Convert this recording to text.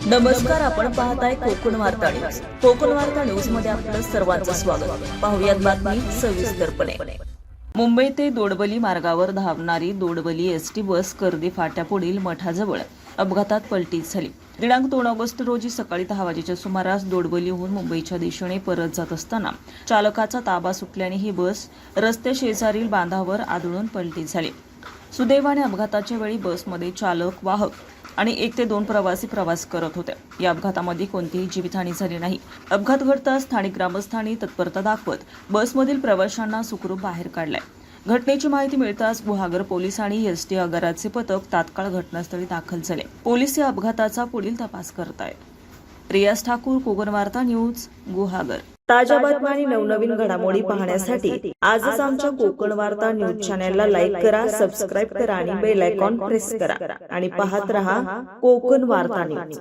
नमस्कार, आपण पाहताय कोकण वार्ता न्यूज. कोकण वार्ता न्यूज मध्ये आपलं सर्वांचं स्वागत. पाहुयात बातमी सविस्तरपणे. मुंबई ते दोडबली मार्गावर धावणारी दोडबली एसटी बस कर्दी फाट्यापुढील मठाजवळ अपघातात पलटी झाली. दिनांक 2 ऑगस्ट रोजी सकाळी 10 वाजेच्या सुमारास दोडबलीहून मुंबईच्या दिशेने परत जात असताना चालकाचा ताबा सुटल्याने ही बस रस्ते शेजारील बांधावर आदळून पलटी झाली. सुदैवाने अपघाताच्या वेळी बसमध्ये चालक, वाहक आणि 1 ते 2 प्रवासी प्रवास करत होते. या अपघातामध्ये कोणतीही जीवितहानी झाली नाही. अपघात घडताच स्थानिक ग्रामस्थांनी तत्परता दाखवत बसमधील प्रवाशांना सुखरूप बाहेर काढलाय. घटनेची माहिती मिळताच गुहागर पोलीस आणि एसटी आगाराचे पथक तात्काळ घटनास्थळी दाखल झाले. पोलीस या अपघाताचा पुढील तपास करत आहेत. रियाज ठाकूर, कोकण वार्ता न्यूज, गुहागर. ताज्या बातम्या आणि नवनवीन घडामोडी पाहण्यासाठी आजच आमच्या कोकण वार्ता न्यूज चॅनलला लाईक करा, सबस्क्राईब करा आणि बेल आयकॉन प्रेस करा आणि पाहत रहा कोकण वार्ता न्यूज.